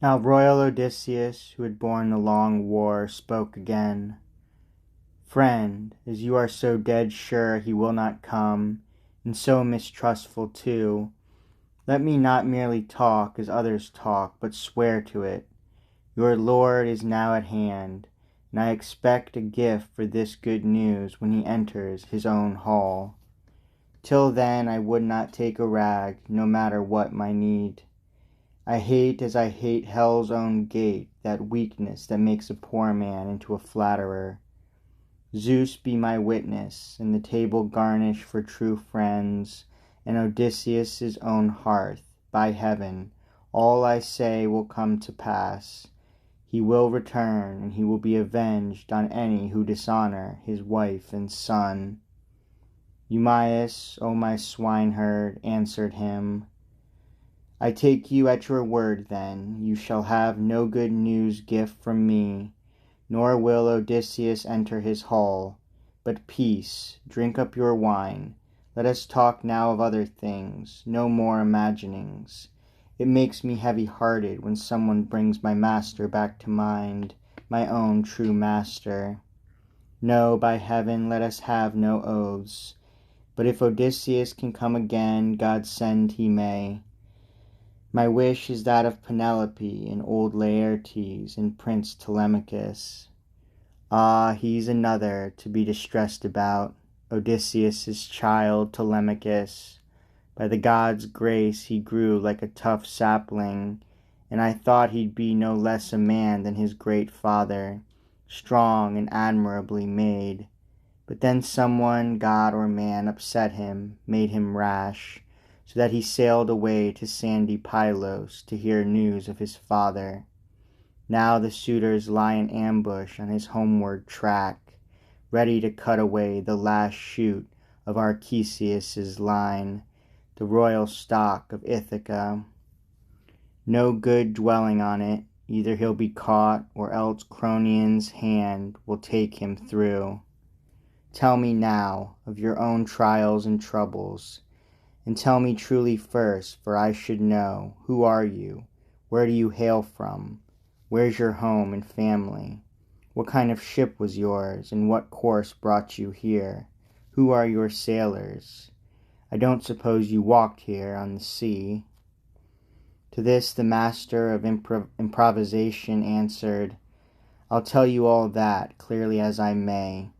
Now royal Odysseus, who had borne the long war, spoke again. Friend, as you are so dead sure he will not come, and so mistrustful too, let me not merely talk as others talk, but swear to it. Your Lord is now at hand, and I expect a gift for this good news when he enters his own hall. Till then I would not take a rag, no matter what my need. I hate as I hate hell's own gate that weakness that makes a poor man into a flatterer. Zeus be my witness, and the table garnish for true friends, and Odysseus' own hearth, by heaven, all I say will come to pass. He will return, and he will be avenged on any who dishonor his wife and son. Eumaeus, O my swineherd, answered him, I take you at your word then, you shall have no good news gift from me, nor will Odysseus enter his hall. But peace, drink up your wine, let us talk now of other things, no more imaginings. It makes me heavy-hearted when someone brings my master back to mind, my own true master. No, by heaven, let us have no oaths. But if Odysseus can come again, God send he may. My wish is that of Penelope and old Laertes and Prince Telemachus. Ah, he's another to be distressed about, Odysseus' child Telemachus. By the gods' grace he grew like a tough sapling, and I thought he'd be no less a man than his great father, strong and admirably made. But then someone, god or man, upset him, made him rash, so that he sailed away to sandy Pylos to hear news of his father. Now the suitors lie in ambush on his homeward track, ready to cut away the last shoot of Arcesius' line, the royal stock of Ithaca. No good dwelling on it, either he'll be caught, or else Cronion's hand will take him through. Tell me now of your own trials and troubles, and tell me truly first, for I should know. Who are you? Where do you hail from? Where's your home and family? What kind of ship was yours, and what course brought you here? Who are your sailors? I don't suppose you walked here on the sea. To this the master of improvisation answered, I'll tell you all that, clearly as I may.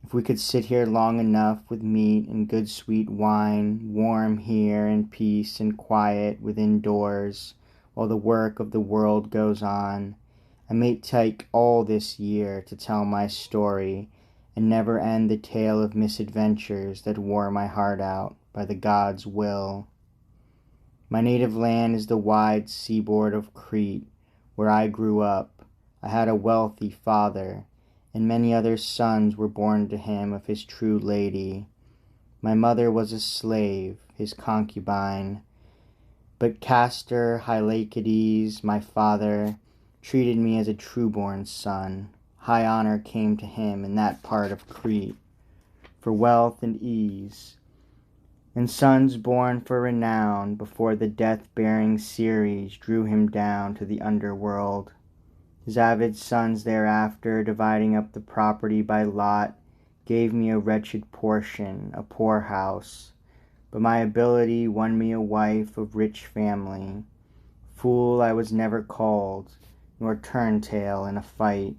If we could sit here long enough with meat and good sweet wine, warm here in peace and quiet within doors, while the work of the world goes on, I may take all this year to tell my story, and never end the tale of misadventures that wore my heart out by the gods' will. My native land is the wide seaboard of Crete, where I grew up. I had a wealthy father, and many other sons were born to him of his true lady. My mother was a slave, his concubine, but Castor Hylacides, my father, treated me as a true-born son. High honor came to him in that part of Crete, for wealth and ease, and sons born for renown before the death-bearing Ceres drew him down to the underworld. His avid sons thereafter, dividing up the property by lot, gave me a wretched portion, a poor house. But my ability won me a wife of rich family. Fool I was never called, nor turntail in a fight.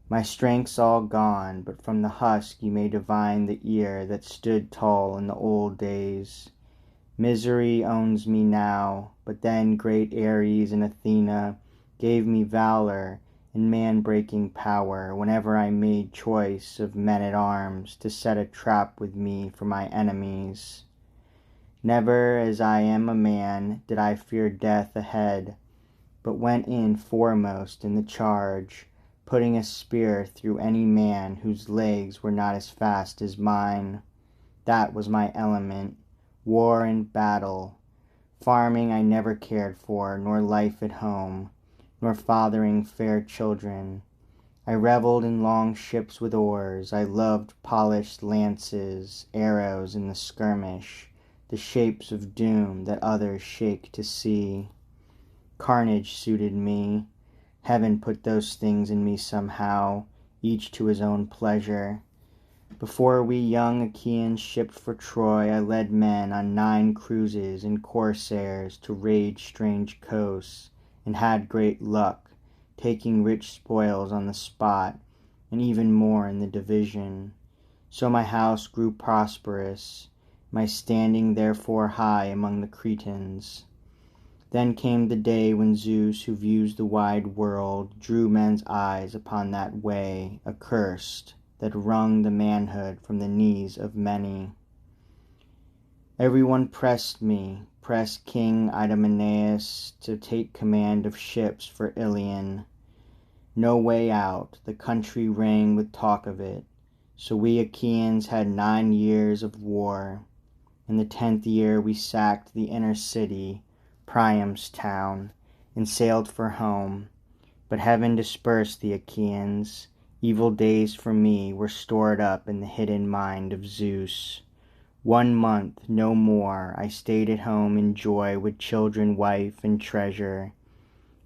My strength's all gone, but from the husk you may divine the ear that stood tall in the old days. Misery owns me now, but then great Ares and Athena gave me valor and man-breaking power whenever I made choice of men-at-arms to set a trap with me for my enemies. Never, as I am a man, did I fear death ahead, but went in foremost in the charge, putting a spear through any man whose legs were not as fast as mine. That was my element, war and battle. Farming I never cared for, nor life at home, nor fathering fair children. I revelled in long ships with oars. I loved polished lances, arrows in the skirmish, the shapes of doom that others shake to see. Carnage suited me. Heaven put those things in me somehow, each to his own pleasure. Before we young Achaeans shipped for Troy, I led men on 9 cruises and corsairs to raid strange coasts, and had great luck, taking rich spoils on the spot, and even more in the division. So my house grew prosperous, my standing therefore high among the Cretans. Then came the day when Zeus, who views the wide world, drew men's eyes upon that way accursed, that wrung the manhood from the knees of many. Every one pressed me, pressed King Idomeneus to take command of ships for Ilion. No way out, the country rang with talk of it. So we Achaeans had 9 years of war. In the 10th year we sacked the inner city, Priam's town, and sailed for home. But heaven dispersed the Achaeans. Evil days for me were stored up in the hidden mind of Zeus. 1 month, no more, I stayed at home in joy with children, wife, and treasure.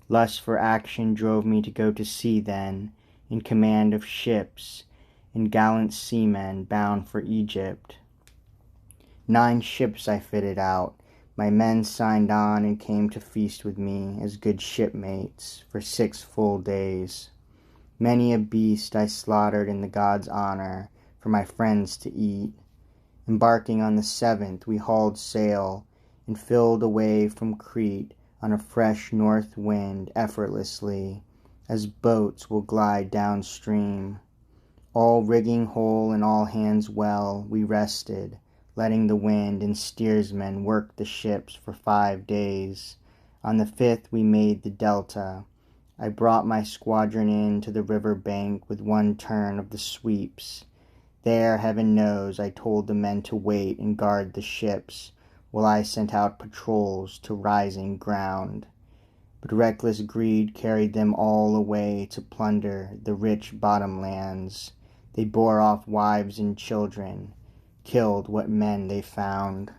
Lust for action drove me to go to sea then, in command of ships, and gallant seamen bound for Egypt. 9 ships I fitted out. My men signed on and came to feast with me as good shipmates for 6 full days. Many a beast I slaughtered in the gods' honor for my friends to eat. Embarking on the 7th, we hauled sail and filled away from Crete on a fresh north wind effortlessly, as boats will glide downstream. All rigging whole and all hands well, we rested, letting the wind and steersmen work the ships for 5 days. On the 5th we made the delta. I brought my squadron in to the river bank with 1 turn of the sweeps. There, heaven knows, I told the men to wait and guard the ships, while I sent out patrols to rising ground. But reckless greed carried them all away to plunder the rich bottomlands. They bore off wives and children, killed what men they found.